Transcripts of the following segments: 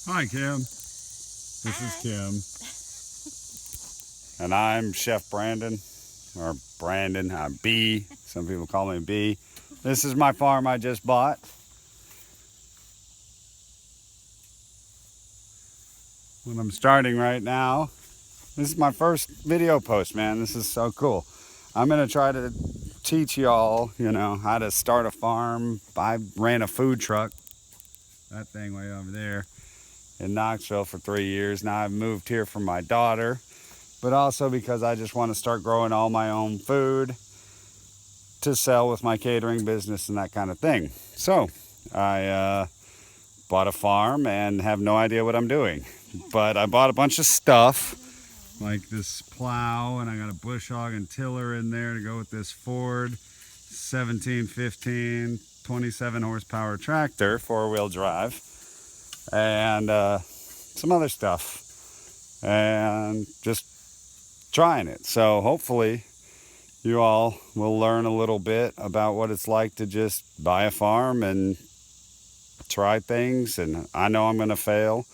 Hi, Kim. This is Kim. And I'm Chef Brandon, or Brandon. I'm B. Some people call me B. This is my farm I just bought. What I'm starting right now. This is my first video post, man. This is so cool. I'm going to try to teach y'all, how to start a farm. I ran a food truck, that thing way over there, in Knoxville for 3 years. Now I've moved here for my daughter, but also because I just want to start growing all my own food to sell with my catering business and that kind of thing. So I bought a farm and have no idea what I'm doing, but I bought a bunch of stuff like this plow, and I got a bush hog and tiller in there to go with this Ford 1715 27 horsepower tractor, 4-wheel drive, and some other stuff, and just trying it. So hopefully you all will learn a little bit about what it's like to just buy a farm and try things. And I know I'm going to fail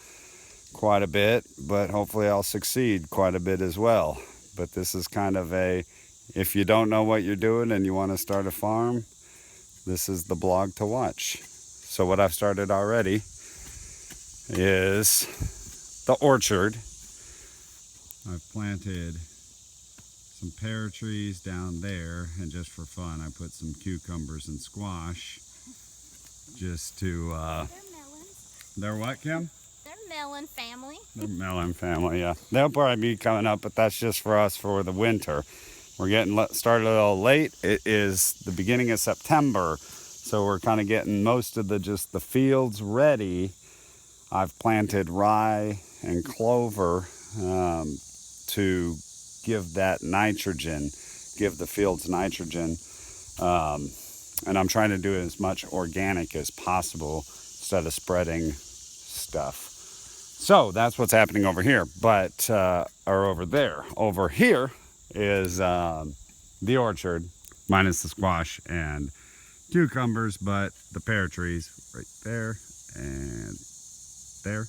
quite a bit, but hopefully I'll succeed quite a bit as well. But this is kind of if you don't know what you're doing and you want to start a farm, this is the blog to watch. So what I've started already is the orchard. I've planted some pear trees down there, and just for fun I put some cucumbers and squash just to They're melons. They're what, Kim? They're melon family. They're melon family, yeah. They'll probably be coming up, but that's just for us for the winter. We're getting started a little late. It is the beginning of September, so we're kind of getting most of the fields ready. I've planted rye and clover to give that nitrogen, give the fields nitrogen. And I'm trying to do as much organic as possible instead of spreading stuff. So that's what's happening over here, or over there. Over here is the orchard, minus the squash and cucumbers, but the pear trees right there and there.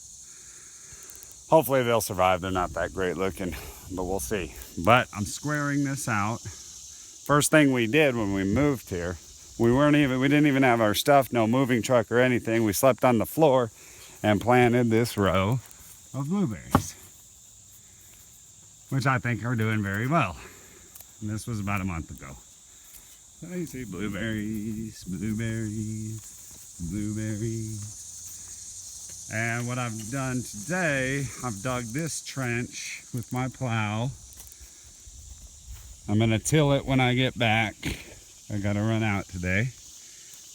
Hopefully they'll survive. They're not that great looking, but we'll see. But I'm squaring this out. First thing we did when we moved here, we didn't even have our stuff, no moving truck or anything. We slept on the floor and planted this row of blueberries, which I think are doing very well. And this was about a month ago. So you see blueberries, blueberries, blueberries. And what I've done today, I've dug this trench with my plow. I'm gonna till it when I get back. I gotta run out today.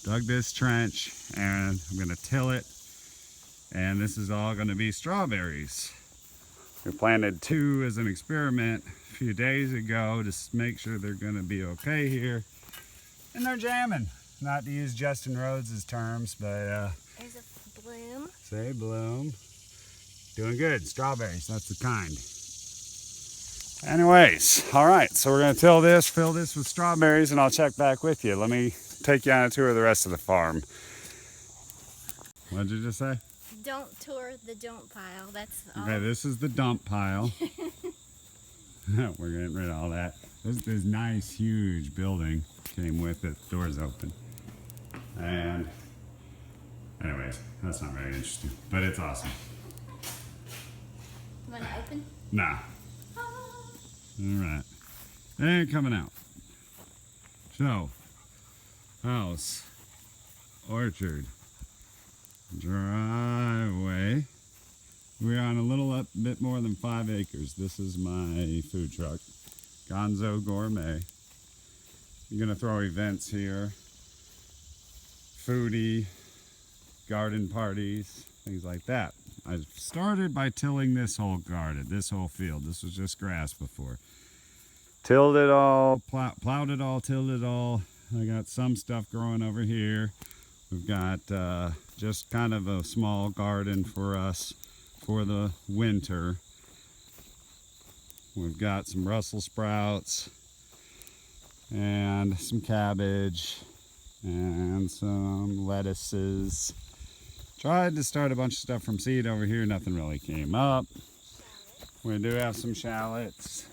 Dug this trench and I'm gonna till it. And this is all gonna be strawberries. We planted 2 as an experiment a few days ago to make sure they're gonna be okay here. And they're jamming. Not to use Justin Rhodes' terms, but There's a bloom. say bloom. Doing good. Strawberries, that's the kind. Anyways, all right, so we're gonna fill this with strawberries, and I'll check back with you. Let me take you on a tour of the rest of the farm. What did you just say? Don't tour the dump pile. That's all. Okay, this is the dump pile. We're getting rid of all that. This nice, huge building came with it. Doors open. And anyways, that's not very interesting, but it's awesome. You want to open? Nah. All right. And coming out. So, house, orchard, driveway. We're on a little bit more than 5 acres. This is my food truck, Gonzo Gourmet. I'm gonna throw events here, foodie, garden parties, things like that. I started by tilling this whole garden, this whole field. This was just grass before. Tilled it all, plowed it all, tilled it all. I got some stuff growing over here. We've got just kind of a small garden for us for the winter. We've got some Brussels sprouts and some cabbage and some lettuces Tried to start a bunch of stuff from seed over here. Nothing really came up. We do have some shallots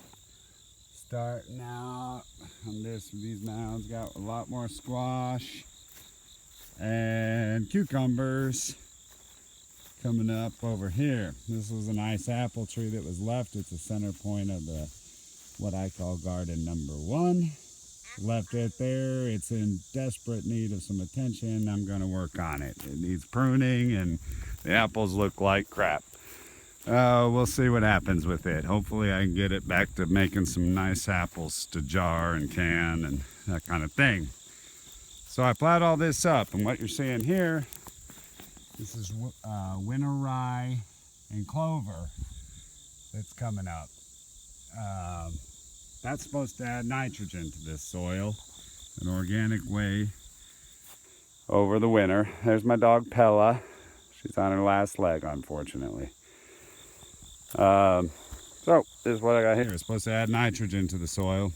starting out on these mounds. Got a lot more squash and cucumbers coming up over here. This was a nice apple tree that was left. It's the center point of the what I call garden number 1. Left it there. It's in desperate need of some attention. I'm going to work on it. It needs pruning and the apples look like crap. We'll see what happens with it. Hopefully I can get it back to making some nice apples to jar and can and that kind of thing. So I plowed all this up, and what you're seeing here, this is winter rye and clover that's coming up. That's supposed to add nitrogen to this soil, an organic way over the winter. There's my dog Pella. She's on her last leg, unfortunately. So this is what I got here. It's supposed to add nitrogen to the soil.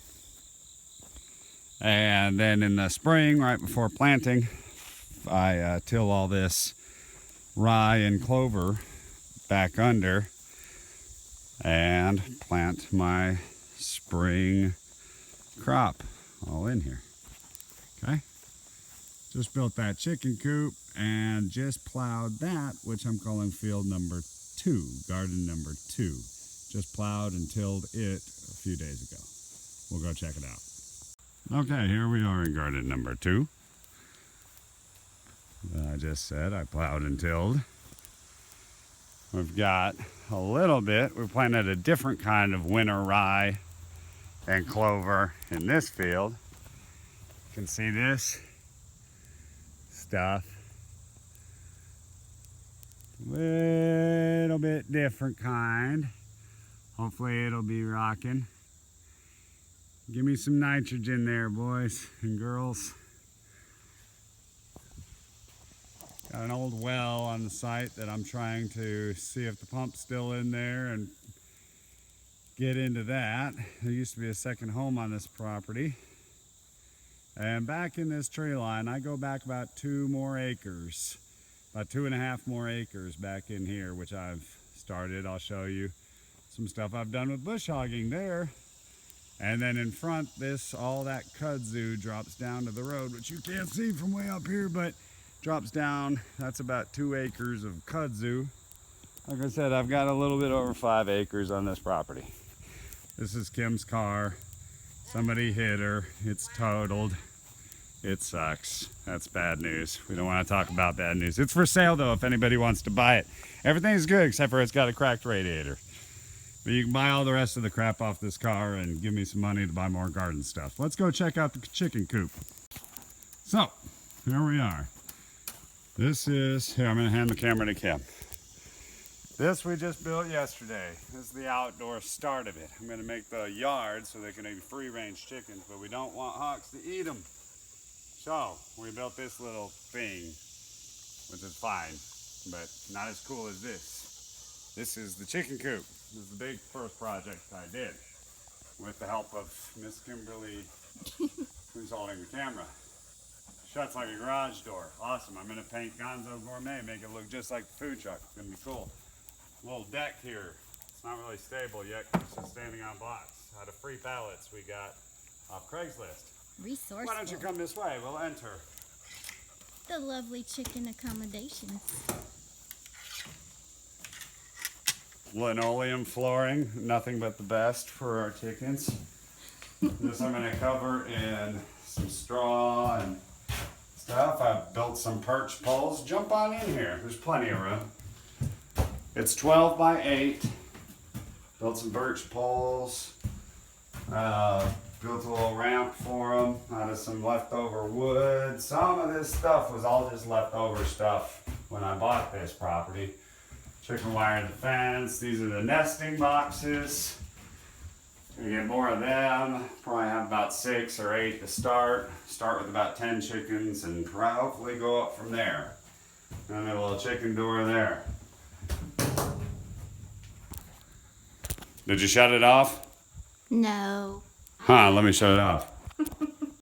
And then in the spring, right before planting, I till all this rye and clover back under and plant my spring crop all in here. Okay, just built that chicken coop and just plowed that, which I'm calling field number 2, garden number 2. Just plowed and tilled it a few days ago. We'll go check it out. Okay, here we are in garden number 2. I just said I plowed and tilled. We've got a little bit. We planted a different kind of winter rye and clover in this field. You can see this stuff. Little bit different kind. Hopefully it'll be rocking. Give me some nitrogen there, boys and girls. Got an old well on the site that I'm trying to see if the pump's still in there and get into that. There used to be a second home on this property. And back in this tree line, I go back about 2 more acres. About 2.5 more acres back in here, which I've started. I'll show you some stuff I've done with bush hogging there. And then in front, all that kudzu drops down to the road, which you can't see from way up here, but drops down. That's about 2 acres of kudzu. Like I said, I've got a little bit over 5 acres on this property. This is Kim's car. Somebody hit her. It's totaled. It sucks. That's bad news. We don't want to talk about bad news. It's for sale though if anybody wants to buy it. Everything's good except for it's got a cracked radiator. But you can buy all the rest of the crap off this car and give me some money to buy more garden stuff. Let's go check out the chicken coop. So, here we are. This is, here I'm going to hand the camera to Kim. This we just built yesterday. This is the outdoor start of it. I'm going to make the yard so they can eat free-range chickens, but we don't want hawks to eat them. So, we built this little thing, which is fine, but not as cool as this. This is the chicken coop. This is the big first project I did with the help of Miss Kimberly, who's holding the camera. Shuts like a garage door. Awesome. I'm going to paint Gonzo Gourmet, make it look just like the food truck. It's going to be cool. Little deck here. It's not really stable yet because it's just standing on blocks. Out of free pallets we got off Craigslist. Resourceful. Why don't you come this way? We'll enter. The lovely chicken accommodations. Linoleum flooring, nothing but the best for our chickens. This I'm going to cover in some straw and stuff. I've built some perch poles. Jump on in here. There's plenty of room. It's 12 by 8. Built some birch poles. Built a little ramp for them out of some leftover wood. Some of this stuff was all just leftover stuff when I bought this property. Chicken wire the fence. These are the nesting boxes. Gonna get more of them. Probably have about 6 or 8 to start. Start with about 10 chickens and hopefully go up from there. And a little chicken door there. Did you shut it off? No. Huh, let me shut it off.